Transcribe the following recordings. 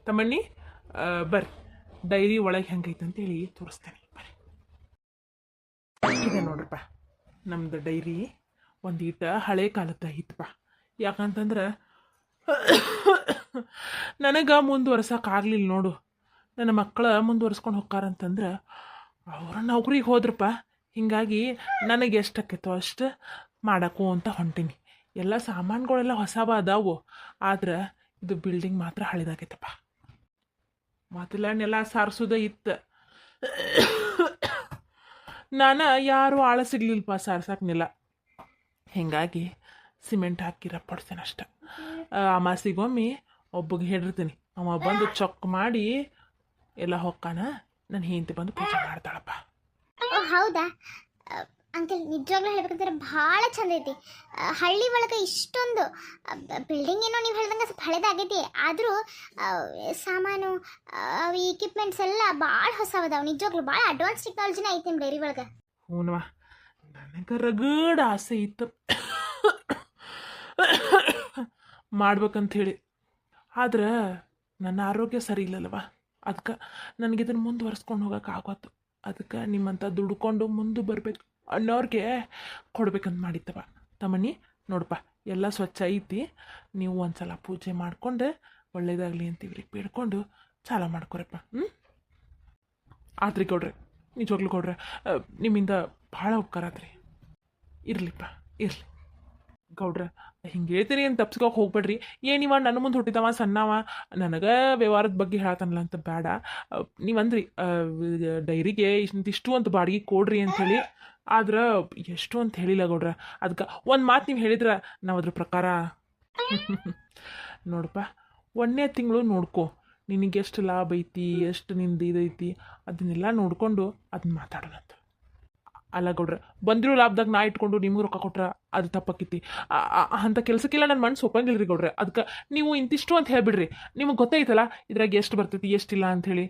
ತಮ್ಮಣ್ಣಿ ಬರ್ರಿ ಡೈರಿ ಒಳಗೆ ಹೆಂಗೈತೆ ಅಂತೇಳಿ ತೋರಿಸ್ತೇನೆ ಬರ್ರಿ. ಇದೆ ನೋಡ್ರಪ್ಪ ನಮ್ದು ಡೈರಿ ಒಂದೀಟ ಹಳೆ ಕಾಲದ ಐತಪ್ಪ. ಯಾಕಂತಂದ್ರೆ ನನಗೆ ಮುಂದುವರ್ಸೋಕ್ಕಾಗಲಿಲ್ಲ ನೋಡು. ನನ್ನ ಮಕ್ಕಳು ಮುಂದುವರ್ಸ್ಕೊಂಡು ಹೋಗ್ತಾರಂತಂದ್ರೆ ಅವ್ರ ನೌಕರಿಗೆ ಹೋದ್ರಪ್ಪ. ಹೀಗಾಗಿ ನನಗೆ ಎಷ್ಟು ಆಕೈತೋ ಅಷ್ಟು ಮಾಡಕ್ಕೂ ಅಂತ ಹೊಂಟೀನಿ. ಎಲ್ಲ ಸಾಮಾನುಗಳೆಲ್ಲ ಹೊಸವ ಅದಾವು, ಆದ್ರೆ ಇದು ಬಿಲ್ಡಿಂಗ್ ಮಾತ್ರ ಹಳೆದಾಗೈತಪ್ಪ. ಮೊದಲನ್ನೆಲ್ಲ ಸಾರಿಸೋದೇ ಇತ್ತು. ನಾನು ಯಾರೂ ಆಳ ಸಿಗ್ಲಿಲ್ಲಪ್ಪ ಸಾರ್ಸಕ್ನೆಲ್ಲ. ಹೀಗಾಗಿ ಸಿಮೆಂಟ್ ಹಾಕಿ ರಪ್ಪಡ್ತೇನೆ ಅಷ್ಟೆ. ಅಮಾಸಿಗೊಮ್ಮೆ ಒಬ್ಬಗೆ ಹೇಳಿರ್ತೀನಿ, ಅವ ಬಂದು ಚೊಕ್ ಮಾಡಿ ಎಲ್ಲ ಹೊಕ್ಕಾನ, ನನ್ನ ಹೆಂಡತಿ ಬಂದು ಪೂಜೆ ಮಾಡ್ತಾಳಪ್ಪ. ಹೌದಾ ಅಂಕಲ್, ನಿಜವಾಗ್ಲೂ ಹೇಳ್ಬೇಕಂದ್ರೆ ಭಾಳ ಚಂದ ಐತಿ. ಹಳ್ಳಿ ಒಳಗೆ ಇಷ್ಟೊಂದು ಬಿಲ್ಡಿಂಗ್ ಏನೋ ನೀವು ಹೇಳ್ದಂಗೆ ಸ್ವಲ್ಪ ಹಳೇದಾಗೈತಿ, ಆದರೂ ಸಾಮಾನು ಅವು ಇಕ್ವಿಪ್ಮೆಂಟ್ಸ್ ಎಲ್ಲ ಭಾಳ ಹೊಸವದಾವು. ನಿಜವಾಗ್ಲೂ ಭಾಳ ಅಡ್ವಾನ್ಸ್ ಟೆಕ್ನಾಲಜಿನೇ ಐತಿ ನಿಮ್ಮ ಡೈರಿ ಒಳಗೆ. ಹ್ಞೂನವ, ನನಗೆ ರಗಡ್ ಆಸೆ ಇತ್ತು ಮಾಡ್ಬೇಕಂಥೇಳಿ. ಆದ್ರೆ ನನ್ನ ಆರೋಗ್ಯ ಸರಿ ಇಲ್ಲಲ್ವ, ಅದಕ್ಕೆ ನನಗಿದನ್ನು ಮುಂದುವರ್ಸ್ಕೊಂಡು ಹೋಗೋಕೆ ಆಗೋತ್ತು. ಅದಕ್ಕೆ ನಿಮ್ಮಂಥ ದುಡ್ಕೊಂಡು ಮುಂದೆ ಬರ್ಬೇಕು ಅನ್ನೋರಿಗೆ ಕೊಡ್ಬೇಕಂತ ಮಾಡಿತ್ತವ. ತಮ್ಮಣ್ಣಿ ನೋಡಪ್ಪ, ಎಲ್ಲ ಸ್ವಚ್ಛ ಐತಿ. ನೀವು ಒಂದು ಸಲ ಪೂಜೆ ಮಾಡಿಕೊಂಡು ಒಳ್ಳೇದಾಗಲಿ ಅಂತ ಇವ್ರಿಗೆ ಬೇಡ್ಕೊಂಡು ಚಾಲ ಮಾಡ್ಕೊರಪ್ಪ. ಆತ್ರಿ ಗೌಡ್ರೆ, ನಿಜವಾಗ್ಲೂ ಗೌಡ್ರೆ, ನಿಮ್ಮಿಂದ ಭಾಳ ಉಪಕಾರ ಆತ್ರಿ. ಇರಲಿಪ್ಪ ಇರಲಿ ಗೌಡ್ರೆ, ಹಿಂಗೆ ಹೇಳ್ತೀನಿ ಅಂತ ತಪ್ಸ್ಕೋಕೆ ಹೋಗ್ಬೇಡ್ರಿ. ಏನಿವ ನನ್ನ ಮುಂದೆ ಹುಟ್ಟಿದವ ಸಣ್ಣವ, ನನಗೆ ವ್ಯವಹಾರದ ಬಗ್ಗೆ ಹೇಳ್ತಾನಲ್ಲ ಅಂತ ಬೇಡ. ನೀವಂದ್ರಿ ಡೈರಿಗೆ ಇಷ್ಟು ಅಂತ ಬಾಡಿಗೆ ಕೊಡ್ರಿ ಅಂಥೇಳಿ, ಆದ್ರೆ ಎಷ್ಟು ಅಂತ ಹೇಳಿಲ್ಲ ಗೌಡ್ರ. ಅದಕ್ಕೆ ಒಂದು ಮಾತು ನೀವು ಹೇಳಿದ್ರೆ ನಾವು ಅದ್ರ ಪ್ರಕಾರ ನೋಡಪ್ಪ, 1ನೇ ತಿಂಗಳು ನೋಡ್ಕೊ, ನಿನಗೆ ಎಷ್ಟು ಲಾಭ ಐತಿ, ಎಷ್ಟು ನಿಂದು ಇದೈತಿ ಅದನ್ನೆಲ್ಲ ನೋಡಿಕೊಂಡು ಅದನ್ನ ಮಾತಾಡೋಣಂತ. ಅಲ್ಲ ಗೌಡ್ರೆ, ಬಂದಿರೋ ಲಾಭದಾಗ ನಾ ಇಟ್ಕೊಂಡು ನಿಮ್ಗೆ ರೊಕ್ಕ ಕೊಟ್ರೆ ಅದು ತಪ್ಪಕ್ಕೈತಿ. ಅಂಥ ಕೆಲಸಕ್ಕೆಲ್ಲ ನನ್ನ ಮನಸ್ಸು ಒಪ್ಪಂಗಿಲ್ರಿ ಗೌಡ್ರೆ. ಅದಕ್ಕೆ ನೀವು ಇಂತಿಷ್ಟು ಅಂತ ಹೇಳ್ಬಿಡ್ರಿ. ನಿಮಗೆ ಗೊತ್ತೈತಲ್ಲ ಇದ್ರಾಗ ಎಷ್ಟು ಬರ್ತೈತಿ ಎಷ್ಟಿಲ್ಲ ಅಂಥೇಳಿ.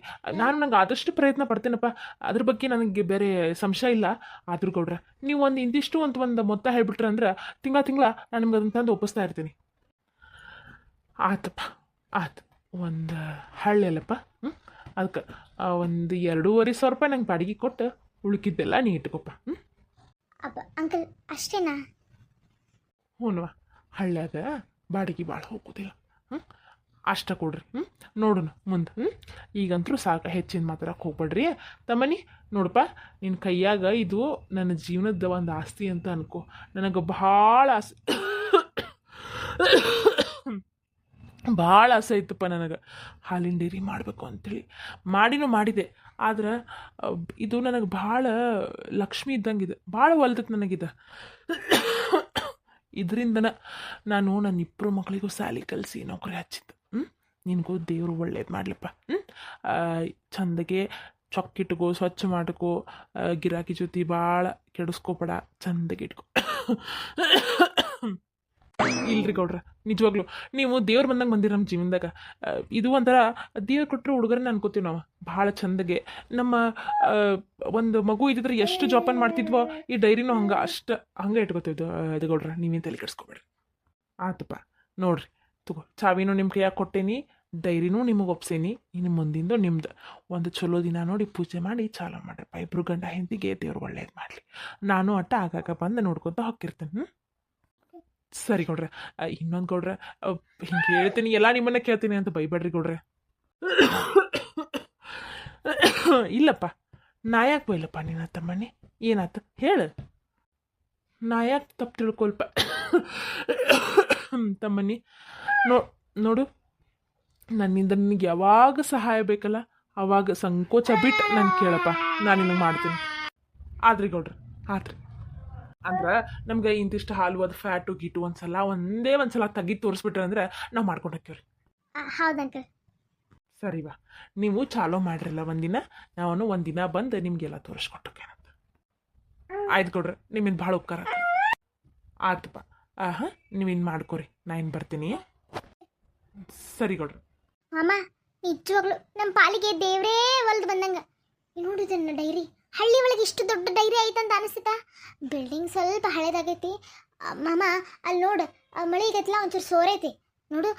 ನಂಗೆ ಆದಷ್ಟು ಪ್ರಯತ್ನ ಪಡ್ತೇನಪ್ಪ, ಅದ್ರ ಬಗ್ಗೆ ನನಗೆ ಬೇರೆ ಸಂಶಯ ಇಲ್ಲ. ಆದ್ರೂ ಗೌಡ್ರೆ, ನೀವು ಇಂತಿಷ್ಟು ಅಂತ ಒಂದು ಮೊತ್ತ ಹೇಳ್ಬಿಟ್ರೆ ಅಂದ್ರೆ ತಿಂಗಳ ನಾನು ನಿಮ್ಗೆ ಅದನ್ನ ತಂದು ಒಪ್ಪಿಸ್ತಾ ಇರ್ತೀನಿ. ಆತಪ್ಪ ಆತು, ಒಂದು ಹಳ್ಳಿ ಅಲ್ಲಪ್ಪ. ಅದಕ್ಕೆ ಒಂದು 2,500 ರೂಪಾಯಿ ನಂಗೆ ಬಾಡಿಗೆ ಕೊಟ್ಟು ಉಳುಕಿದ್ದೆಲ್ಲ ನೀ ಇಟ್ಕೊಪ್ಪ. ಅಪ್ಪ ಅಂಕಲ್, ಅಷ್ಟೇನಾ? ಹ್ಞೂನವ, ಹಳ್ಳ್ಯಾಗ ಬಾಡಿಗೆ ಭಾಳ ಹೋಗೋದಿಲ್ಲ. ಅಷ್ಟ ಕೊಡ್ರಿ. ನೋಡೋಣ ಮುಂದೆ. ಈಗಂತೂ ಸಾಕು, ಹೆಚ್ಚಿನ ಮಾತಾಡಕ್ಕೆ ಹೋಗ್ಬೇಡ್ರಿ. ತಮ್ಮನಿ ನೋಡಪ್ಪ, ನಿನ್ನ ಕೈಯಾಗ ಇದು ನನ್ನ ಜೀವನದ ಒಂದು ಆಸ್ತಿ ಅಂತ ಅನ್ಕೋ. ನನಗೆ ಭಾಳ ಆಸೆ ಇತ್ತಪ್ಪ ನನಗೆ ಹಾಲಿನ ಡೈರಿ ಮಾಡಬೇಕು ಅಂಥೇಳಿ. ಮಾಡಿದೆ. ಆದ್ರೆ ಇದು ನನಗೆ ಭಾಳ ಲಕ್ಷ್ಮಿ ಇದ್ದಂಗಿದೆ, ಭಾಳ ಒಲ್ದಕ್ಕೆ ನನಗಿದೆ. ಇದರಿಂದನ ನಾನು ನನ್ನ 2 ಮಕ್ಕಳಿಗೂ ಸಾಲಿ ಕಲಿಸಿ ನೌಕರಿ ಹಚ್ಚಿದ್ದು. ನಿನಗೂ ದೇವರು ಒಳ್ಳೇದು ಮಾಡಲಪ್ಪ. ಚಂದಗೆ ಚೊಕ್ಕಿಟ್ಕೋ, ಸ್ವಚ್ಛ ಮಾಡ್ಕೋ, ಗಿರಾಕಿ ಜೊತೆ ಭಾಳ ಕೆಡಿಸ್ಕೋಬೇಡ, ಚಂದಗೆ ಇಟ್ಕೋ. ಇಲ್ರಿ ಗೌಡ್ರ, ನಿಜವಾಗ್ಲು ನೀವು ದೇವ್ರು ಬಂದಂಗೆ ಬಂದಿರಿ ನಮ್ಮ ಜೀವನದಾಗ. ಇದು ಒಂಥರ ದೇವ್ರು ಕೊಟ್ಟರು ಹುಡುಗರನ್ನ ಅನ್ಕೋತೀವಿ ನಾವು. ಭಾಳ ಚಂದಗೆ ನಮ್ಮ ಒಂದು ಮಗು ಇದ್ದಿದ್ರೆ ಎಷ್ಟು ಜೋಪಾನ ಮಾಡ್ತಿದ್ವೋ ಈ ಡೈರಿನೂ ಹಂಗೆ ಇಟ್ಕೋತಿದ್ವು. ಅದು ಗೌಡ್ರ, ನೀವೇನು ತಲೆ ಕೆಡಿಸ್ಕೊಬೇಡ್ರಿ. ಆತಪ್ಪ ನೋಡ್ರಿ, ತಗೋ ಚಾವಿನೂ ನಿಮ್ಮ ಕೈಯಾಗ ಕೊಟ್ಟೇನಿ, ಡೈರಿನೂ ನಿಮಗೆ ಒಪ್ಸೇನಿ. ಇನ್ನು ಮುಂದಿಂದು ನಿಮ್ದು. ಒಂದು ಚಲೋ ದಿನ ನೋಡಿ ಪೂಜೆ ಮಾಡಿ ಚಾಲು ಮಾಡ್ರಪ್ಪ. 2 ಗಂಡ ಹೆಂಡತಿಗೆ ದೇವ್ರು ಒಳ್ಳೇದು ಮಾಡಲಿ. ನಾನು ಆಗಾಗ ಬಂದು ನೋಡ್ಕೊತ ಹೋಗಿರ್ತೇನೆ. ಸರಿ ಗೌಡ್ರೆ. ಇನ್ನೊಂದು ಗೌಡ್ರೆ, ಹಿಂಗೆ ಹೇಳ್ತೀನಿ ಎಲ್ಲ ನಿಮ್ಮನ್ನ ಕೇಳ್ತೀನಿ ಅಂತ ಬೈಬೇಡ್ರಿ ಗೌಡ್ರೆ. ಇಲ್ಲಪ್ಪ, ನಾ ಯಾಕೆ ಬೈಲಪ್ಪ ನಿನ್ನ ತಮ್ಮಣ್ಣಿ? ಏನಾಯ್ತು ಹೇಳು, ನಾ ಯಾಕೆ ತಪ್ಪು ತಿಳ್ಕೊಲ್ಪ ತಮ್ಮಣ್ಣಿ? ನೋಡು, ನನ್ನಿಂದ ನಿನಗೆ ಯಾವಾಗ ಸಹಾಯ ಬೇಕಲ್ಲ ಅವಾಗ ಸಂಕೋಚ ಬಿಟ್ಟು ನಾನು ಕೇಳಪ್ಪ, ನಾನು ನಿನಗೆ ಮಾಡ್ತೀನಿ. ಆದ್ರಿ ಗೌಡ್ರೆ, ಆದ್ರಿ ಅಂದ್ರೆ ನಮ್ಗೆ ಇಂತಿಷ್ಟು ಹಾಲು ಅದು ಫ್ಯಾಟು ಗೀಟು ಒಂದೇ ಒಂದ್ಸಲ ತೆಗಿ ತೋರಿಸ್ಬಿಟ್ರೆ ಅಂದ್ರೆ ನಾವು ಮಾಡ್ಕೊಂಡು ಹೋಗ್ತೀವ್ರಿ. ಹೌದಂಕಲ್. ಸರಿವಾ, ನೀವು ಚಾಲೋ ಮಾಡ್ರಲ್ಲ ಒಂದಿನ, ನಾನು ಒಂದಿನ ಬಂದು ನಿಮಗೆಲ್ಲ ತೋರಿಸ್ಕೊಟ್ಟೋಕೇನಂತ. ಆಯ್ತು ಕೊಡ್ರಿ, ನಿಮ್ಮಿಂದ ಭಾಳ ಉಪಕಾರ ಆತಪ್ಪ. ನೀವಿನ್ನು ಮಾಡ್ಕೊರಿ, ನಾ ಇನ್ನು ಬರ್ತೀನಿ. ಸರಿ ಕೊಡ್ರಿ. ಅಮ್ಮ, ನಿಜವಾಗ್ಲು ನಮ್ಮ ಪಾಲಿಗೆ ದೇವ್ರೇ ಒಲ್ದು ಬಂದಂಗ. ನೋಡಿದನ್ನ ಡೈರಿ ಹಳ್ಳಿ ಒಳಗೆ ಇಷ್ಟು ದೊಡ್ಡ ಡೈರಿ ಐತಂತ ಅನಿಸ್ತಾ. ಬಿಲ್ಡಿಂಗ್ ಸ್ವಲ್ಪ ಹಳೇದಾಗೈತಿ ಮಾಮ. ಅಲ್ಲಿ ನೋಡು, ಮಳೆಗತ್ಲ ಒಂಚೂರು ಸೋರೈತಿ. ನೋಡು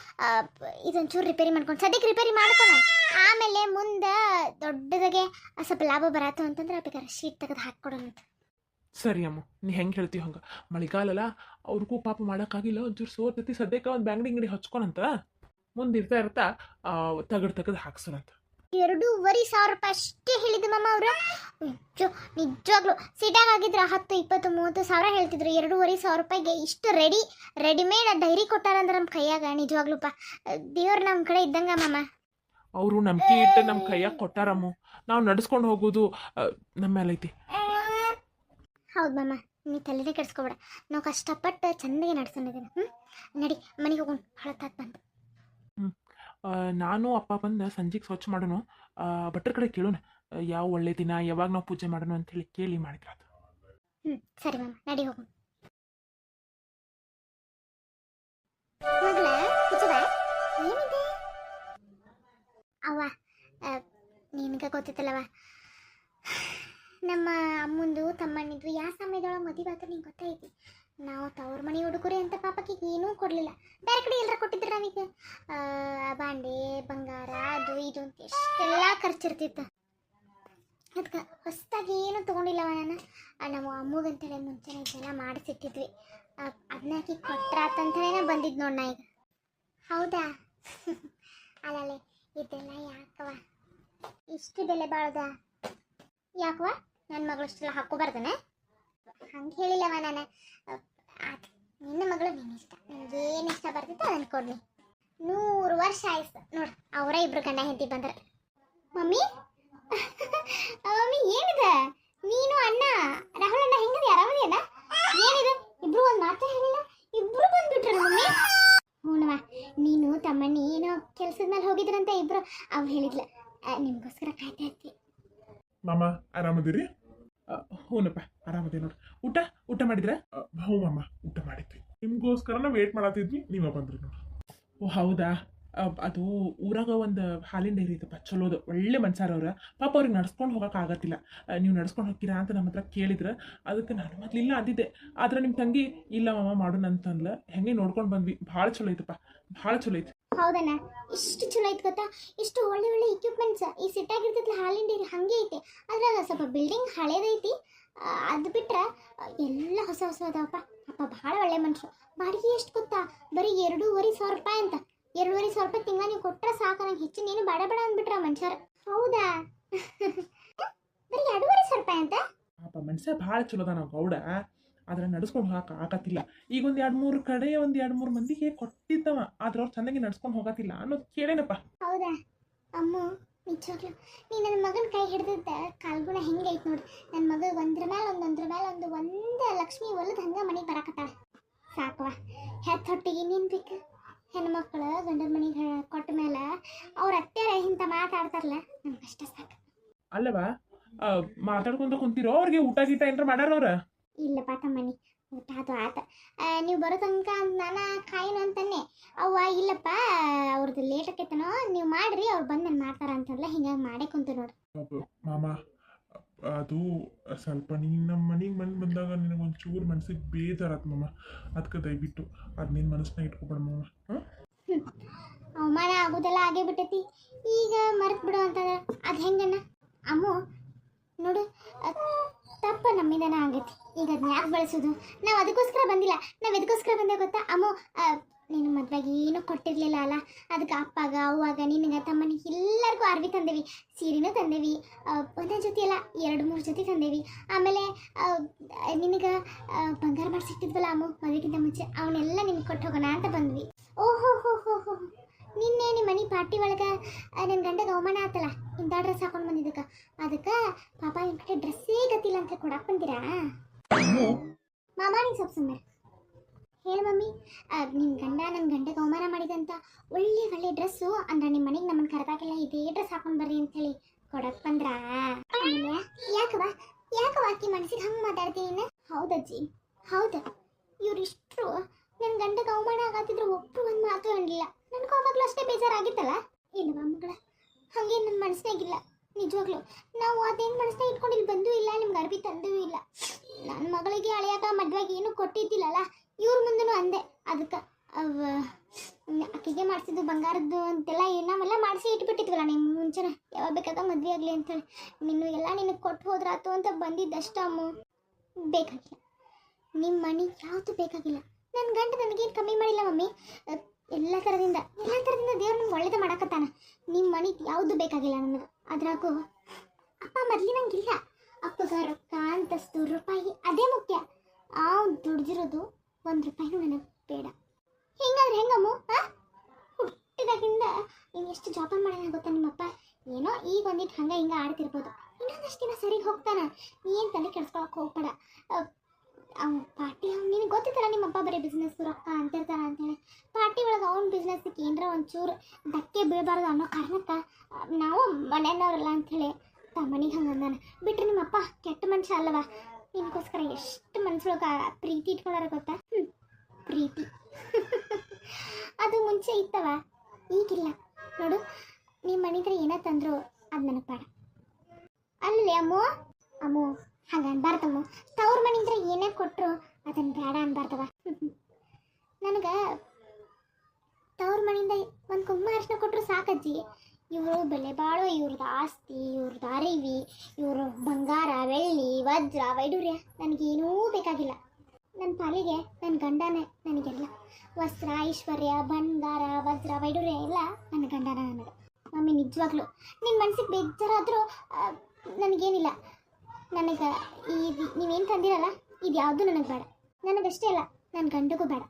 ಇದೊಂಚೂರು ರಿಪೇರಿ ಮಾಡ್ಕೊಂಡು ಸದ್ಯಕ್ಕೆ ರಿಪೇರಿ ಮಾಡ್ಕೊಳ, ಆಮೇಲೆ ಮುಂದೆ ದೊಡ್ಡದಾಗೆ ಸ್ವಲ್ಪ ಲಾಭ ಬರತ್ತು ಅಂತಂದ್ರೆ ಬೇಕಾದ್ರೆ ಶೀಟ್ ತೆಗೆದು ಹಾಕ್ಕೊಡೋಣ ಅಂತ. ಸರಿ ಅಮ್ಮ, ನೀ ಹೆಂಗೆ ಹೇಳ್ತೀವಿ ಹಂಗೆ. ಮಳೆಗಾಲಲ್ಲ ಅವ್ರಿಗೂ ಪಾಪ ಮಾಡೋಕ್ಕಾಗಿಲ್ಲ, ಒಂಚೂರು ಸೋರ್ತೈತಿ, ಸದ್ಯಕ್ಕೆ ಒಂದು ಬ್ಯಾಂಗಡಿ ಗಿಂಗಡಿ ಹಚ್ಕೊಳಂತ, ಮುಂದೆ ಇರ್ತಾ ತೆಗೆದು ಹಾಕ್ಸೋಣಂತ. 2,500 ರೂಪಾಯಿ ಅಷ್ಟೇ ಹೇಳಿದ್ದು ಮಮ್ಮ ಅವರು. ನಿಜವಾಗ್ಲು ಸಿಟಾಗ್ ಆಗಿದ್ರೆ 10, 20, 30 ಸಾವಿರ ಹೇಳ್ತಿದ್ರು. 2,500 ರೂಪಾಯಿಗೆ ಇಷ್ಟು ರೆಡಿಮೇಡ್ ಡೈರಿ ಕೊಟ್ಟಾರಂದ್ರೆ ನಮ್ಮ ಕೈಯಾಗ ನಿಜವಾಗ್ಲೂಪ್ಪ ದೇವ್ರು ನಮ್ಮ ಕಡೆ ಇದ್ದಂಗ ಮಮ್ಮ. ಅವರು ನಂಬಿಕೆ ಇಟ್ಟು ನಮ್ಮ ಕೈಯಾಗ ಕೊಟ್ಟಾರಮ್ಮ, ನಾವು ನಡ್ಸ್ಕೊಂಡು ಹೋಗೋದು ನಮ್ಮ ಮೇಲೆ ಐತಿ. ಹೌದು ಮಮ್ಮ, ನೀ ತಲೆನೇ ಕೆಡಿಸ್ಕೊಬೇಡ, ನಾವು ಕಷ್ಟಪಟ್ಟು ಚಂದಾಗಿ ನಡ್ಸೋಣಿದ್ದೀನಿ. ನಡಿ ಮನೆಗೆ ಹೋಗೋಣ, ಹಳತ್ತಾತ್ ಬಂತು. ನಾನು ಅಪ್ಪ ಬಂದು ಸಂಜೆಗೆ ಸ್ವಚ್ಛ ಮಾಡೋಣ, ಭಟ್ರ ಕಡೆ ಕೇಳೋಣ ಯಾವ ಒಳ್ಳೆ ದಿನ, ಯಾವಾಗ ನಾವು ಪೂಜೆ ಮಾಡೋಣ ಅಂತೇಳಿ ಕೇಳಿ ಮಾಡಿದ್ರೆ ಅದು. ಸರಿ ಮಮ್ಮ, ನಡಿ ಹೋಗೋಣ. ಮಗಳ ಪೂಜವ ಏನಿದೆ ಅವ್ವ, ನಿನಗೆ ಗೊತ್ತಿತ್ತಲ್ಲವ ನಮ್ಮ ಅಮ್ಮಂದು ತಮ್ಮನಿದ್ದು ಯಾವ ಸಮಯದೊಳಗೆ ಮದುವೆ ಆತ ನಿಂಗೆ ಗೊತ್ತೈತಿ. ನಾವು ತವ್ರ ಮನೆ ಹುಡುಗರೆ ಅಂತ ಪಾಪಕ್ಕೆ ಏನೂ ಕೊಡಲಿಲ್ಲ, ಬೇರೆ ಕಡೆ ಎಲ್ಲರ ಕೊಟ್ಟಿದ್ರೆ ನಮಗೆ ಬಾಂಡೆ ಬಂಗಾರ ಅದು ಇದು ಅಂತ ಎಷ್ಟೆಲ್ಲ ಖರ್ಚಿರ್ತಿತ್ತು. ಅದಕ್ಕೆ ಹೊಸದಾಗಿ ಏನೂ ತೊಗೊಂಡಿಲ್ಲವ ನಾನು. ನಾವು ಅಮ್ಮಗಂತೇಳಿ ಮುಂಚೆನೇ ಇದೆಲ್ಲ ಮಾಡಿಸಿಟ್ಟಿದ್ವಿ, ಅದನ್ನಾಕಿ ಕೊಟ್ರಾತಂತಲೇ ಬಂದಿದ್ದು ನೋಡ್ ನಾ ಈಗ. ಹೌದಾ ಅಲ್ಲಲ್ಲೇ ಇದೆಲ್ಲ ಯಾಕವ ಇಷ್ಟು ಬೆಲೆ ಬಾಳ್ದ? ಯಾಕವ ನನ್ನ ಮಗಳು ಇಷ್ಟೆಲ್ಲ ಹಾಕೋಬಾರ್ದನೆ? ಹಂಗೆ ಹೇಳಿಲ್ಲವ ನಾನು. ನಿನ್ನ ಮಗಳು ನಿನ್ನ ಇಷ್ಟ, ನನಗೇನು ಇಷ್ಟ ಬರ್ತಿತ್ತು ಅದನ್ನು ಕೊಡ್ನಿ. 100 ವರ್ಷ ಆಯ್ತು ನೋಡು ಅವರ ಇಬ್ರು ಗಂಡ ಹೆಂಡತಿ ಬಂದ್ರೆ. ಮಮ್ಮಿ ಮಮ್ಮಿ ಏನಿದೆ ನೀನು ಅಣ್ಣ ರಾಹುಲ್ ಅಣ್ಣ ಹೆಂಗಿದೆ, ಆರಾಮದೇನ? ಏನಿದೆ ಇಬ್ರು ಒಂದು ಮಾತು ಹೇಳಿಲ್ಲ, ಇಬ್ರು ಬಂದ್ಬಿಟ್ರು ಮಮ್ಮಿ. ಹ್ಞೂನವ, ನೀನು ತಮ್ಮಣ್ಣಿ ಏನೋ ಕೆಲ್ಸದ ಮೇಲೆ ಹೋಗಿದ್ರಂತ ಇಬ್ರು, ಅವ್ರು ಹೇಳಿದ್ಲ ನಿಮ್ಗೋಸ್ಕರ ಕಾಯ್ತಾ ಇರ್ತೀವಿ. ಮಾಮ ಆರಾಮದಿರಿ? ಹ್ಞೂನಪ್ಪ ಆರಾಮದೇ ನೋಡ್ರಿ. ಊಟ ಮಾಡಿದ್ರೆ? ಹ್ಞೂ ಮಾಮ, ಊಟ ಮಾಡಿದ್ವಿ, ನಿಮ್ಗೋಸ್ಕರನ ವೇಟ್ ಮಾಡತ್ತಿದ್ವಿ, ನೀವೇ ಬಂದ್ರಿ ನೋಡಿ. ಓ ಹೌದಾ, ಅದು ಊರಾಗ ಒಂದು ಹಾಲಿನ ಡೈರಿ ಐತಪ್ಪ, ಚಲೋದು, ಒಳ್ಳೆ ಮನ್ಸಾರ ಅವ್ರ. ಪಾಪ ಅವ್ರಿಗೆ ನಡ್ಸ್ಕೊಂಡು ಹೋಗೋಕೆ ಆಗತ್ತಿಲ್ಲ, ನೀವು ನಡ್ಸ್ಕೊಂಡು ಹೋಗ್ತೀರಾ ಅಂತ ನಮ್ಮ ಹತ್ರ ಕೇಳಿದ್ರೆ ಅದಕ್ಕೆ ನಾನು ಮೊದಲಿಲ್ಲ ಅಂದಿದ್ದೆ. ಆದ್ರೆ ನಿಮ್ಮ ತಂಗಿ ಇಲ್ಲ ಮಾಮ ಮಾಡೋಣ ಅಂತಂದ್ಲ, ಹೆಂಗೆ ನೋಡ್ಕೊಂಡು ಬಂದ್ವಿ. ಭಾಳ ಚಲೋ ಐತಪ್ಪ, ಭಾಳ ಚಲೋ ಐತಿ. ಹೌದಣ್ಣ, ಇಷ್ಟು ಚಲೋ ಐತೆ ಗೊತ್ತಾ, ಇಷ್ಟು ಒಳ್ಳೆ ಒಳ್ಳೆ ಇಕ್ವಿಪ್ಮೆಂಟ್ಸ್ ಈ ಸಿಟ್ಟಾಗಿರ್ತೈತಿ ಹಾಲಿನ ಡೈರಿ ಹಂಗೆ ಐತಿ. ಅದ್ರಾಗ ಸ್ವಲ್ಪ ಬಿಲ್ಡಿಂಗ್ ಹಳೇದೈತಿ, ಅದು ಬಿಟ್ರೆ ಎಲ್ಲ ಹೊಸ ಅದಾವಪ್ಪ. ಅಪ್ಪ ಭಾಳ ಒಳ್ಳೆ ಮನುಷ್ಯರು. ಬಾಡಿಗೆ ಎಷ್ಟು ಗೊತ್ತಾ, ಬರೀ 2,500 ರೂಪಾಯಿ ಅಂತ. 2,500 ರೂಪಾಯಿ ತಿಂಗಳ ನೀವು ಕೊಟ್ಟರೆ ಸಾಕು, ನಂಗೆ ಹೆಚ್ಚು ನೀನು ಬೇಡ ಅಂದ್ಬಿಟ್ರ ಮನುಷ್ಯರು. ಹೌದಾ ಬರೀ 2,500 ರೂಪಾಯಿ ಅಂತ? ಪಾಪ ಮನುಷ್ಯ ಭಾಳ ಚಲೋದ ನಾವು ಗೌಡ, ಆದ್ರೆ ನಡ್ಸ್ಕೊಂಡು ಹೋಗಕ್ಕೆ ಆಗತ್ತಿಲ್ಲ. ಈಗ ಒಂದು 2-3 ಕಡೆ 2-3 ಮಂದಿಗೆ ಕೊಟ್ಟಿದ್ದವ, ಆದ್ರೆ ಅವ್ರು ಚೆನ್ನಾಗಿ ನಡ್ಸ್ಕೊಂಡು ಹೋಗತ್ತಿಲ್ಲ ಅನ್ನೋದು ಕೇಳೇನಪ್ಪ. ಹೌದಾ ಅಮ್ಮ, ನಿಜವಾಗ್ಲು ನೀ ನನ್ನ ಮಗನ ಕೈ ಹಿಡಿದಿದ್ದ ಕಾಲ್ಗುಣ ಹೆಂಗೈತೆ ನೋಡಿ. ನನ್ನ ಮಗ ಒಂದ್ರ ಮೇಲೆ ಒಂದು ಲಕ್ಷ್ಮಿ ಒಲದ ಹಂಗೆ ಮನೆಗೆ ಬರಾಕತ್ತಾಳ. ಸಾಕವ, ಹೆತ್ತ ಹೊಟ್ಟಿಗೆ ಇನ್ನೇನು ಬೇಕು? ಹೆಣ್ಮಕ್ಳು ಗಂಡನ ಮನೆಗೆ ಕೊಟ್ಟ ಮೇಲೆ ಅವ್ರ ಅತ್ತೆರ ಇಂಥ ಮಾತಾಡ್ತಾರಲ್ಲ, ನಮ್ಗೆ ಅಷ್ಟ ಸಾಕು. ಅಲ್ಲವಾ ಮಾತಾಡ್ಕೊಂತ ಕುಂತಿರೋ, ಅವ್ರಿಗೆ ಊಟ ಗೀಟ ಏನಾರ ಮಾಡ್ಯಾರ ಅವ್ರ? ಇಲ್ಲಪ್ಪ ತಮ್ಮನಿ, ಊಟ ಅದು ಆತ. ನೀವು ಬರೋ ತನಕ ನಾನು ಕಾಯಿನು ಅಂತಾನೆ. ಅವ್ವ ಇಲ್ಲಪ್ಪ ಅವ್ರದ್ದು ಲೇಟ್ ಆಕೈತನೋ, ನೀವು ಮಾಡ್ರಿ, ಅವ್ರು ಬಂದು ನಾನು ಮಾಡ್ತಾರ ಅಂತಂದ್ರೆ ಹಿಂಗಾಗಿ ಮಾಡೇ ಕುಂತು ನೋಡ್ರಿ. ಮಾಮ ಅದು ಸ್ವಲ್ಪ ನೀನು ನಮ್ಮ ಮನೆಗೆ ಬಂದಾಗ ನಿನಗೊಂದು ಚೂರು ಮನ್ಸಿಗೆ ಬೇಜಾರಾತ್ ಮಾಮ, ಅದಕ್ಕೆ ದಯವಿಟ್ಟು ಅದು ನಿನ್ನ ಮನಸ್ಸನ್ನ ಇಟ್ಕೊಬೇಡ ಮಾಮ. ಅವಮಾನ ಆಗೋದೆಲ್ಲ ಆಗೇ ಬಿಟ್ಟೈತಿ, ಈಗ ಮರೆತು ಬಿಡು ಅಂತಂದ್ರೆ ಅದು ಹೆಂಗಣ್ಣ? ಅಮ್ಮು ನೋಡು, ತಪ್ಪ ನಮ್ಮಿಂದನ ಆಗೈತಿ, ಈಗ ಅದನ್ನ ಯಾಕೆ ಬಳಸೋದು? ನಾವು ಅದಕ್ಕೋಸ್ಕರ ಬಂದಿಲ್ಲ, ನಾವು ಎದಕ್ಕೋಸ್ಕರ ಬಂದೇವೆ ಗೊತ್ತಾ ಅಮ್ಮು? ನೀನು ಮದುವೆಗೆ ಏನೂ ಕೊಟ್ಟಿರಲಿಲ್ಲ ಅಲ್ಲ, ಅದಕ್ಕೆ ಅಪ್ಪಾಗ ಅವ್ವಾಗ ನಿನಗೆ ತಮ್ಮನಿಗೆ ಎಲ್ಲರಿಗೂ ಅರ್ವಿ ತಂದೇವಿ, ಸೀರೆನೂ ತಂದೇವಿ, ಒಂದೊಂದು ಜೊತೆ ಅಲ್ಲ 2-3 ಜೊತೆ ತಂದೇವಿ. ಆಮೇಲೆ ನಿನಗೆ ಬಂಗಾರ ಮಾಡಿಸಿಟ್ಟಿದ್ವಲ್ಲ ಅಮ್ಮು ಮದುವೆಗಿಂತ ಮುಂಚೆ, ಅವನ್ನೆಲ್ಲ ನಿನ್ಗೆ ಕೊಟ್ಟು ಹೋಗೋಣ ಅಂತ ಬಂದ್ವಿ. ಓಹೋ ಹೋ ಹೋ ಹೋ, ನಿನ್ನೆ ನಿಮ್ಮ ಮನೆ ಪಾರ್ಟಿ ಒಳಗೆ ನನ್ನ ಗಂಡಗೆ ಅವಮಾನ ಆತಲ್ಲ, ಇಂಥ ಡ್ರೆಸ್ ಹಾಕೊಂಡು ಬಂದಿದ್ದಕ್ಕೆ, ಅದಕ್ಕೆ ಪಾಪ ನಿಮ್ಮ ಕಡೆ ಡ್ರೆಸ್ಸೇ ಗತಿಲ್ಲ ಅಂತ ಕೊಡಕ್ಕೆ ಬಂದಿರಾ? ಮಾಮ ನೀನು ಸ್ವಲ್ಪ ಸುಮ್ಮನೆ ಹೇಳು ಮಮ್ಮಿ, ನಿಮ್ಮ ಗಂಡ ನನ್ನ ಗಂಡಗೆ ಅವಮಾನ ಮಾಡಿದಂತ ಒಳ್ಳೆ ಡ್ರೆಸ್ಸು ಅಂದ್ರೆ ನಿಮ್ಮ ಮನೆಗೆ ನಮ್ಮನ್ನು ಕರೆದಾಗೆಲ್ಲ ಇದೇ ಡ್ರೆಸ್ ಹಾಕೊಂಡು ಬರ್ರಿ ಅಂತೇಳಿ ಕೊಡಕ್ಕೆ ಬಂದ್ರಾ? ಯಾಕವ ಆಕಿ ಮನಸ್ಸಿಗೆ ಹಂಗೆ ಮಾತಾಡ್ತೀನಿ ನೀನು? ಹೌದಜ್ಜಿ ಹೌದು, ಇವರಿಷ್ಟರು ನನ್ನ ಗಂಡಗೆ ಅವಮಾನ ಆಗತ್ತಿದ್ರು ಒಬ್ಬರು ಒಂದು ಮಾತು ಅನ್ನಲಿಲ್ಲ. ನನಗೂ ಅವಾಗಲೂ ಅಷ್ಟೇ ಬೇಜಾರಾಗಿತ್ತಲ್ಲ. ಇಲ್ವಾ ಮಗಳ, ಹಾಗೇನು ನನ್ನ ಮನಸ್ಸಿನಾಗಿಲ್ಲ ನಿಜವಾಗ್ಲು. ನಾವು ಅದೇನು ಮನಸ್ಸಿನಾಗ ಇಟ್ಕೊಂಡು ಇಲ್ಲಿ ಬಂದೂ ಇಲ್ಲ, ನಿಮ್ಗೆ ಅರ್ಬಿ ತಂದೂ ಇಲ್ಲ. ನನ್ನ ಮಗಳಿಗೆ ಹಳೆಯಾಗ ಮದುವೆಗೆ ಏನೂ ಕೊಟ್ಟಿದ್ದಿಲ್ಲಲ್ಲ, ಇವ್ರ ಮುಂದೂ ಅಂದೆ, ಅದಕ್ಕೆ ಆಕೆಗೆ ಮಾಡಿಸಿದ್ದು ಬಂಗಾರದ್ದು ಅಂತೆಲ್ಲ ನಾವೆಲ್ಲ ಮಾಡಿಸಿ ಇಟ್ಬಿಟ್ಟಿದ್ವಲ್ಲ ನಿಮ್ಮ ಮುಂಚೆನ ಯಾವಾಗ ಬೇಕಾಗ ಮದುವೆ ಆಗಲಿ ಅಂತೇಳಿ ಎಲ್ಲ ನಿನಗೆ ಕೊಟ್ಟು ಹೋದ್ರಾತು ಅಂತ ಬಂದಿದ್ದಷ್ಟ ಅಮ್ಮ. ಬೇಕಾಗಿಲ್ಲ, ನಿಮ್ಮ ಮನೆ ಯಾವುದು ಬೇಕಾಗಿಲ್ಲ. ನನ್ನ ಗಂಡ ನನಗೇನು ಕಮ್ಮಿ ಮಾಡಿಲ್ಲ ಮಮ್ಮಿ. ಎಲ್ಲ ಥರದಿಂದ ದೇವ್ರು ನಮ್ಗೆ ಒಳ್ಳೇದು ಮಾಡಕತ್ತಾನ. ನಿಮ್ಮ ಮನೆ ಯಾವುದು ಬೇಕಾಗಿಲ್ಲ ನನಗೆ. ಅದ್ರಾಗೂ ಅಪ್ಪ ಮೊದಲಿನಂಗಿಲ್ಲ. ಅಪ್ಪಗ ರೊಕ್ಕ ಅಂತಸ್ತು ರೂಪಾಯಿ ಅದೇ ಮುಖ್ಯ. ದುಡ್ದಿರೋದು 1 ರೂಪಾಯಿನೂ ನನಗೆ ಬೇಡ. ಹಿಂಗಾದ್ರೆ ಹೆಂಗಮ್ಮ? ಹುಟ್ಟಿದಾಗಿಂದ ನೀನು ಎಷ್ಟು ಜೋಪಾನ ಮಾಡೋಣ ಗೊತ್ತಾ ನಿಮ್ಮಪ್ಪ? ಏನೋ ಈಗ ಒಂದಿಟ್ಟು ಹಂಗೆ ಹಿಂಗೆ ಆಡ್ತಿರ್ಬೋದು, ಇನ್ನೊಂದಷ್ಟು ದಿನ ಸರಿಗೆ ಹೋಗ್ತಾನೆ. ಏನು ತಲೆ ಕೆಡ್ಸ್ಕೊಳಕ್ಕೆ ಹೋಗ್ಬೇಡ. ಪಾರ್ಟಿ ನಿನಗೆ ಗೊತ್ತಿತ್ತಲ್ಲ ನಿಮ್ಮಪ್ಪ ಬರೀ ಬಿಸ್ನೆಸ್ ರೊಕ್ಕ ಅಂತಿರ್ತಾನೆ ಅಂತೇಳಿ. ಪಾರ್ಟಿ ಒಳಗೆ ಅವ್ನ ಬಿಸ್ನೆಸ್ಗೆ ಏನರ ಒಂಚೂರು ಧಕ್ಕೆ ಬೀಳಬಾರ್ದು ಅನ್ನೋ ಕಾರಣಕ್ಕೆ ನಾವು ಮನೆಯವ್ರಲ್ಲ ಅಂಥೇಳಿ ಮನೆಗೆ ಹಂಗೆ ಅಂದಾನ. ಬಿಟ್ರೆ ನಿಮ್ಮಪ್ಪ ಕೆಟ್ಟ ಮನುಷ್ಯ ಅಲ್ಲವ. ನಿನಗೋಸ್ಕರ ಎಷ್ಟು ಮನ್ಸೊಳಗೆ ಪ್ರೀತಿ ಇಟ್ಕೊಳ್ಳಾರ ಗೊತ್ತಾ? ಪ್ರೀತಿ ಅದು ಮುಂಚೆ ಇತ್ತವ, ಈಗಿಲ್ಲ ನೋಡು. ನಿಮ್ಮ ಮನೆದ್ರೆ ಏನೋ ತಂದ್ರು ಅದು ನನಗೆ ಬೇಡ. ಅಲ್ಲೇ ಅಮ್ಮು ಹಂಗೆ ಅನ್ಬಾರ್ದಮ್ಮ. ತವ್ರ ಮನೆಯಿಂದ ಏನೇ ಕೊಟ್ಟರು ಅದನ್ನು ಬೇಡ ಅನ್ಬಾರ್ದವ. ನನಗೆ ತವ್ರ ಮನೆಯಿಂದ ಒಂದು ಕುಂಕುಮ ಅರಿಶಿನ ಕೊಟ್ಟರು ಸಾಕಜ್ಜಿ. ಇವರು ಬೆಲೆ ಬಾಳೋ, ಇವ್ರದ್ದು ಆಸ್ತಿ, ಇವ್ರದ್ದು ಅರಿವಿ, ಇವರು ಬಂಗಾರ ಬೆಳ್ಳಿ ವಜ್ರ ವೈಡೂರ್ಯ ನನಗೇನೂ ಬೇಕಾಗಿಲ್ಲ. ನನ್ನ ಪಾಲಿಗೆ ನನ್ನ ಗಂಡನೇ ನನಗೆಲ್ಲ. ವಸ್ತ್ರ ಐಶ್ವರ್ಯ ಬಂಗಾರ ವಜ್ರ ವೈಡೂರ್ಯ ಎಲ್ಲ ನನ್ನ ಗಂಡನ ನನಗೆ. ಮಮ್ಮಿ ನಿಜವಾಗ್ಲು ನಿನ್ನ ಮನ್ಸಿಗೆ ಬೇಜಾರಾದರೂ ನನಗೇನಿಲ್ಲ. ನನಗೆ ನೀವೇನು ತಂದಿರಲ್ಲ ಇದು ಯಾವುದು ನನಗೆ ಬೇಡ. ನನಗಷ್ಟೇ ಅಲ್ಲ, ನನ್ನ ಗಂಡಗೂ ಬೇಡ.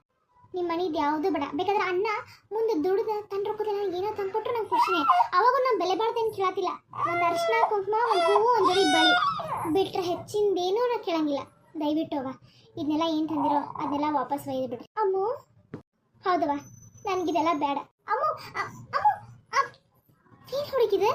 ನಿಮ್ಮ ಮನೆದು ಯಾವುದು ಬೇಡ. ಬೇಕಾದ್ರೆ ಅಣ್ಣ ಮುಂದೆ ದುಡ್ದು ತಂದು ರೊಕ್ಕದಲ್ಲ ಏನೋ ತಂದು ಕೊಟ್ಟರು ನಂಗೆ ಖುಷಿನೇ. ಅವಾಗೂ ನಾನು ಬೆಲೆ ಬಾಳ್ದೇನು ಕೇಳತ್ತಿಲ್ಲ. ಒಂದು ಅರಿಶಿನ ಕುಂಕುಮ, ಒಂದು ಹೂವು, ಒಂದು ಜೋಡಿ ಬಳಿ ಬಿಟ್ರೆ ಹೆಚ್ಚಿಂದೇನೂ ನಾನು ಕೇಳಂಗಿಲ್ಲ. ದಯವಿಟ್ಟು ಅವ್ವ ಇದನ್ನೆಲ್ಲ ಏನು ತಂದಿರೋ ಅದನ್ನೆಲ್ಲ ವಾಪಸ್ ಒಯ್ದು ಬಿಡ್ರಿ. ಅಮ್ಮು ಹೌದವ, ನನಗಿದೆಲ್ಲ ಬೇಡ. ಅಮ್ಮು ಏನು ಹುಡುಕಿದೆ?